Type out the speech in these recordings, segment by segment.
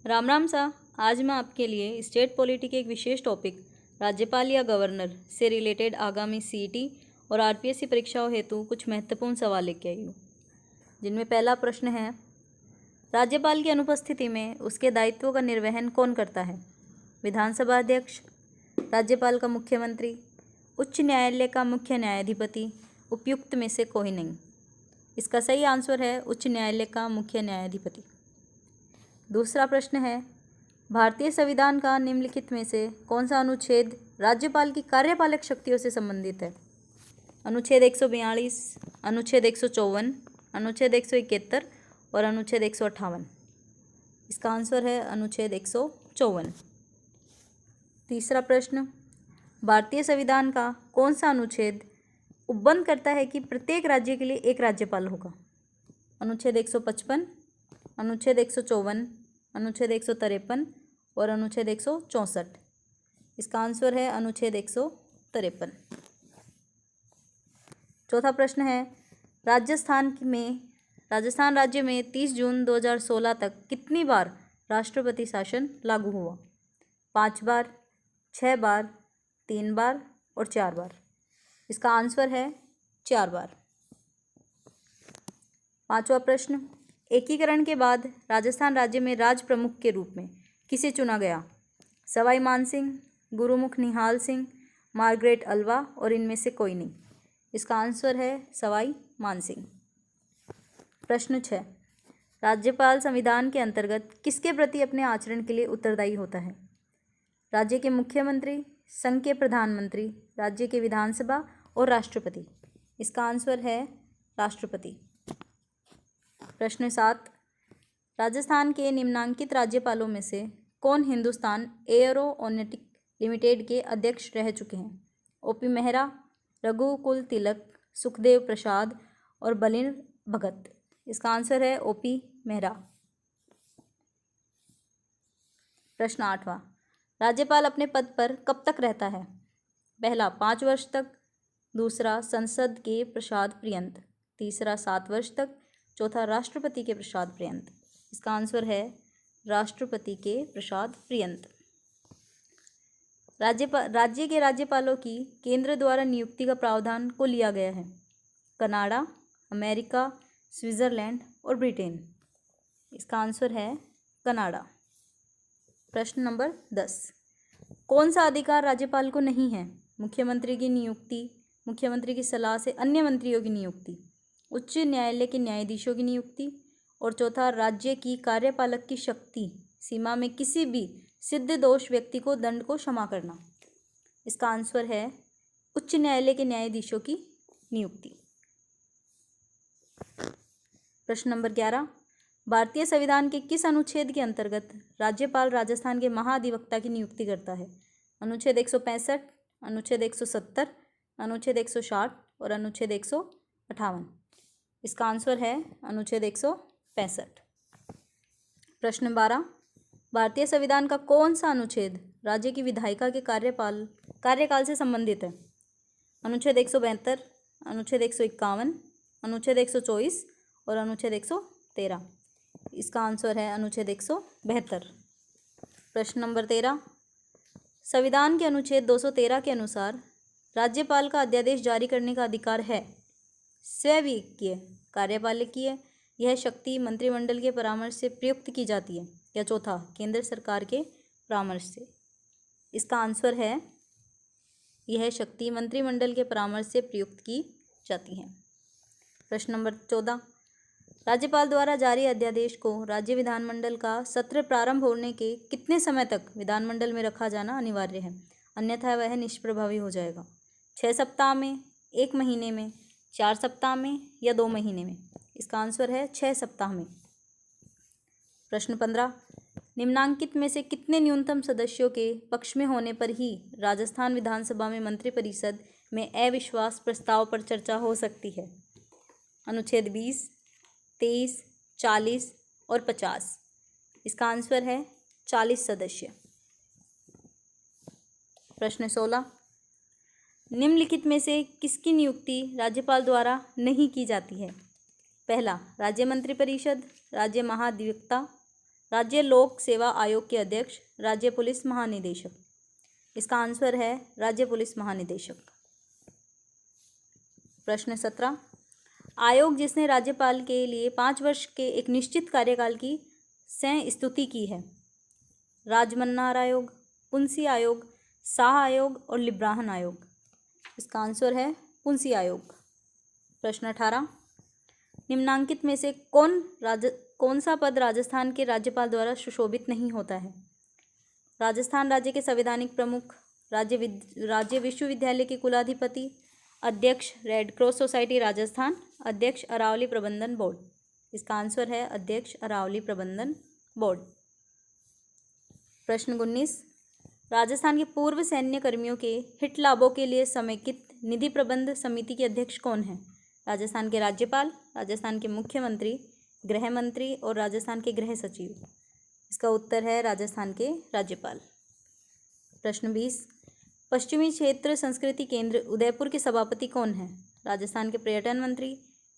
राम राम सा। आज मैं आपके लिए स्टेट पॉलिटी के एक विशेष टॉपिक राज्यपाल या गवर्नर से रिलेटेड आगामी सीईटी और आरपीएससी परीक्षाओं हेतु कुछ महत्वपूर्ण सवाल लेके आई हूँ, जिनमें पहला प्रश्न है, राज्यपाल की अनुपस्थिति में उसके दायित्वों का निर्वहन कौन करता है? विधानसभा अध्यक्ष, राज्यपाल का मुख्यमंत्री, उच्च न्यायालय का मुख्य न्यायाधिपति, उपयुक्त में से कोई नहीं। इसका सही आंसर है उच्च न्यायालय का मुख्य न्यायाधिपति। दूसरा प्रश्न है, भारतीय संविधान का निम्नलिखित में से कौन सा अनुच्छेद राज्यपाल की कार्यपालक शक्तियों से संबंधित है? अनुच्छेद 142, अनुच्छेद 154, अनुच्छेद 171 और अनुच्छेद 158। इसका आंसर है अनुच्छेद 154। तीसरा प्रश्न, भारतीय संविधान का कौन सा अनुच्छेद उपबंध करता है कि प्रत्येक राज्य के लिए एक राज्यपाल होगा? अनुच्छेद 155, अनुच्छेद 154, अनुच्छेद 153 और अनुच्छेद 164। इसका आंसर है अनुच्छेद 153। चौथा प्रश्न है, राजस्थान राज्य में 30 जून 2016 तक कितनी बार राष्ट्रपति शासन लागू हुआ? 5 बार, 6 बार, 3 बार और 4 बार। इसका आंसर है 4 बार। पांचवा प्रश्न, एकीकरण के बाद राजस्थान राज्य में राज प्रमुख के रूप में किसे चुना गया? सवाई मानसिंह, गुरुमुख निहाल सिंह, मार्गरेट अल्वा और इनमें से कोई नहीं। इसका आंसर है सवाई मानसिंह। प्रश्न 6, राज्यपाल संविधान के अंतर्गत किसके प्रति अपने आचरण के लिए उत्तरदायी होता है? राज्य के मुख्यमंत्री, संघ के प्रधानमंत्री, राज्य के विधानसभा और राष्ट्रपति। इसका आंसर है राष्ट्रपति। प्रश्न 7, राजस्थान के निम्नांकित राज्यपालों में से कौन हिंदुस्तान एयरोनॉटिक लिमिटेड के अध्यक्ष रह चुके हैं? ओपी मेहरा, रघुकुल तिलक, सुखदेव प्रसाद और बलिन भगत। इसका आंसर है ओपी मेहरा। प्रश्न 8वां, राज्यपाल अपने पद पर कब तक रहता है? पहला 5 वर्ष तक, दूसरा संसद के प्रसाद पर्यंत, तीसरा 7 वर्ष तक, चौथा राष्ट्रपति के प्रसाद पर्यंत। इसका आंसर है राष्ट्रपति के प्रसाद पर्यंत। राज्य के राज्यपालों की केंद्र द्वारा नियुक्ति का प्रावधान को लिया गया है? कनाडा, अमेरिका, स्विट्जरलैंड और ब्रिटेन। इसका आंसर है कनाडा। प्रश्न नंबर 10, कौन सा अधिकार राज्यपाल को नहीं है? मुख्यमंत्री की नियुक्ति, मुख्यमंत्री की सलाह से अन्य मंत्रियों की नियुक्ति, उच्च न्यायालय के न्यायाधीशों की नियुक्ति और चौथा राज्य की कार्यपालक की शक्ति सीमा में किसी भी सिद्ध दोष व्यक्ति को दंड को क्षमा करना। इसका आंसर है उच्च न्यायालय के न्यायाधीशों की नियुक्ति। प्रश्न नंबर 11, भारतीय संविधान के किस अनुच्छेद के अंतर्गत राज्यपाल राजस्थान के महाधिवक्ता की नियुक्ति करता है? अनुच्छेद 165, अनुच्छेद 170, अनुच्छेद 160 और अनुच्छेद 158। इसका आंसर है अनुच्छेद 165। प्रश्न 12, भारतीय संविधान का कौन सा अनुच्छेद राज्य की विधायिका के कार्यकाल से संबंधित है? अनुच्छेद 172, अनुच्छेद 151, अनुच्छेद 124 और अनुच्छेद 113। इसका आंसर है अनुच्छेद 172। प्रश्न नंबर 13, संविधान के अनुच्छेद 213 के अनुसार राज्यपाल का अध्यादेश जारी करने का अधिकार है? स्वीकृत, कार्यपालकीय, यह शक्ति मंत्रिमंडल के परामर्श से प्रयुक्त की जाती है, या चौथा केंद्र सरकार के परामर्श से। इसका आंसर है यह शक्ति मंत्रिमंडल के परामर्श से प्रयुक्त की जाती है। प्रश्न नंबर 14, राज्यपाल द्वारा जारी अध्यादेश को राज्य विधानमंडल का सत्र प्रारंभ होने के कितने समय तक विधानमंडल में रखा जाना अनिवार्य है, अन्यथा वह निष्प्रभावी हो जाएगा? 6 सप्ताह में, 1 महीने में, 4 सप्ताह में या 2 महीने में? इसका आंसर है 6 सप्ताह में। प्रश्न 15, निम्नांकित में से कितने न्यूनतम सदस्यों के पक्ष में होने पर ही राजस्थान विधानसभा में मंत्रिपरिषद में अविश्वास प्रस्ताव पर चर्चा हो सकती है? अनुच्छेद 20, 23, 40 और 50। इसका आंसर है 40 सदस्य। प्रश्न 16, निम्नलिखित में से किसकी नियुक्ति राज्यपाल द्वारा नहीं की जाती है? पहला राज्य मंत्रिपरिषद, राज्य महाधिवक्ता, राज्य लोक सेवा आयोग के अध्यक्ष, राज्य पुलिस महानिदेशक। इसका आंसर है राज्य पुलिस महानिदेशक। प्रश्न 17, आयोग जिसने राज्यपाल के लिए 5 वर्ष के एक निश्चित कार्यकाल की संस्तुति की है। राजमन्नार आयोग, पुंसी आयोग, शाह आयोग और लिब्राहन आयोग। इसका आंसर है पुंसी आयोग। प्रश्न 18, निम्नांकित में से कौन सा पद राजस्थान के राज्यपाल द्वारा सुशोभित नहीं होता है। राजस्थान राज्य के संवैधानिक प्रमुख, राज्य विश्वविद्यालय के कुलाधिपति, अध्यक्ष रेड क्रॉस सोसाइटी राजस्थान, अध्यक्ष अरावली प्रबंधन बोर्ड। इसका आंसर है अध्यक्ष अरावली प्रबंधन बोर्ड। प्रश्न 19, राजस्थान के पूर्व सैन्य कर्मियों के हित लाभों के लिए समेकित निधि प्रबंध समिति के अध्यक्ष कौन है। राजस्थान के राज्यपाल, राजस्थान के मुख्यमंत्री, गृह मंत्री और राजस्थान के गृह सचिव। इसका उत्तर है राजस्थान के राज्यपाल। प्रश्न 20, पश्चिमी क्षेत्र संस्कृति केंद्र उदयपुर के सभापति कौन है। राजस्थान के पर्यटन मंत्री,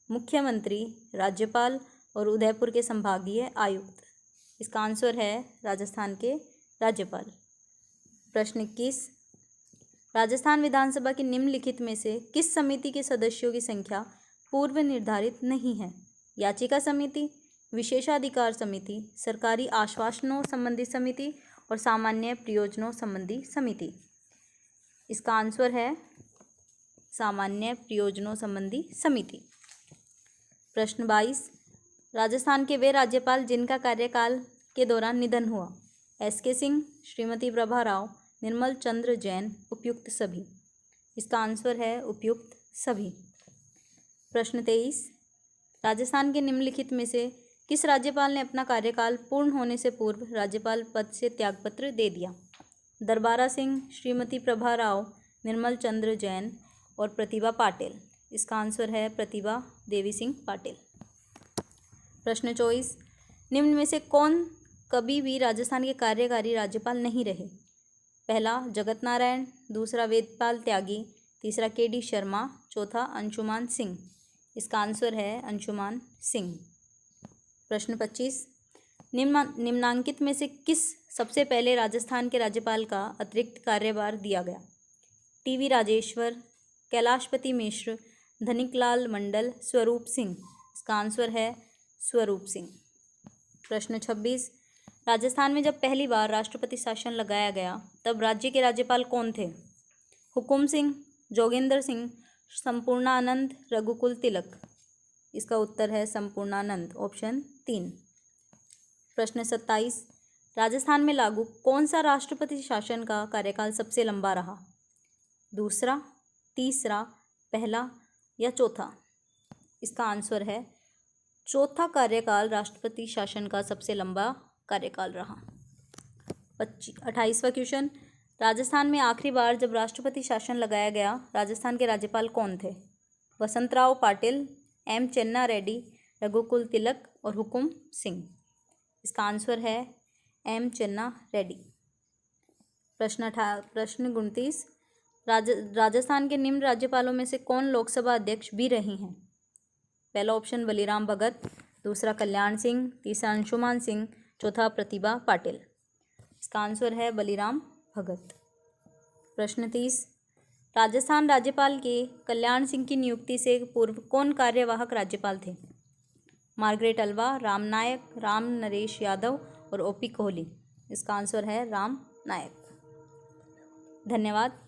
मुख्यमंत्री, राज्यपाल और उदयपुर के संभागीय आयुक्त। इसका आंसर है राजस्थान के राज्यपाल। प्रश्न 21, राजस्थान विधानसभा की निम्नलिखित में से किस समिति के सदस्यों की संख्या पूर्व निर्धारित नहीं है। याचिका समिति, विशेषाधिकार समिति, सरकारी आश्वासनों संबंधी समिति और सामान्य प्रयोजनों संबंधी समिति। इसका आंसर है सामान्य प्रयोजनों संबंधी समिति। प्रश्न 22, राजस्थान के वे राज्यपाल जिनका कार्यकाल के दौरान निधन हुआ। एस.के. सिंह, श्रीमती प्रभा राव, निर्मल चंद्र जैन, उपयुक्त सभी। इसका आंसर है उपयुक्त सभी। प्रश्न 23, राजस्थान के निम्नलिखित में से किस राज्यपाल ने अपना कार्यकाल पूर्ण होने से पूर्व राज्यपाल पद से त्यागपत्र दे दिया। दरबारा सिंह, श्रीमती प्रभा राव, निर्मल चंद्र जैन और प्रतिभा पाटिल। इसका आंसर है प्रतिभा देवी सिंह पाटिल। प्रश्न 24, निम्न में से कौन कभी भी राजस्थान के कार्यकारी राज्यपाल नहीं रहे। पहला जगत नारायण, दूसरा वेदपाल त्यागी, तीसरा के.डी. शर्मा, चौथा अंशुमान सिंह। इसका आंसर है अंशुमान सिंह। प्रश्न 25, निम्नांकित में से किस सबसे पहले राजस्थान के राज्यपाल का अतिरिक्त कार्यभार दिया गया। टी.वी. राजेश्वर, कैलाशपति मिश्र, धनिकलाल मंडल, स्वरूप सिंह। इसका आंसर है स्वरूप सिंह। प्रश्न 26, राजस्थान में जब पहली बार राष्ट्रपति शासन लगाया गया तब राज्य के राज्यपाल कौन थे। हुकुम सिंह, जोगेंद्र सिंह, संपूर्णानंद, रघुकुल तिलक। इसका उत्तर है संपूर्णानंद, ऑप्शन 3। प्रश्न 27, राजस्थान में लागू कौन सा राष्ट्रपति शासन का कार्यकाल सबसे लंबा रहा। दूसरा, तीसरा, पहला या चौथा। इसका आंसर है चौथा कार्यकाल राष्ट्रपति शासन का सबसे लंबा कार्यकाल रहा। 28वां क्वेश्चन, राजस्थान में आखिरी बार जब राष्ट्रपति शासन लगाया गया राजस्थान के राज्यपाल कौन थे। वसंतराव पाटिल, एम चेन्ना रेड्डी, रघुकुल तिलक और हुकुम सिंह। इसका आंसर है एम चेन्ना रेड्डी। प्रश्न 29, राजस्थान के निम्न राज्यपालों में से कौन लोकसभा अध्यक्ष भी रही हैं। पहला ऑप्शन बलीराम भगत, दूसरा कल्याण सिंह, तीसरा अंशुमान सिंह, चौथा प्रतिभा पाटिल। इसका आंसर है बलीराम भगत। प्रश्न 30, राजस्थान राज्यपाल के कल्याण सिंह की नियुक्ति से पूर्व कौन कार्यवाहक राज्यपाल थे। मार्गरेट अल्वा, राम नायक, राम नरेश यादव और ओ.पी. कोहली। इसका आंसर है राम नायक। धन्यवाद।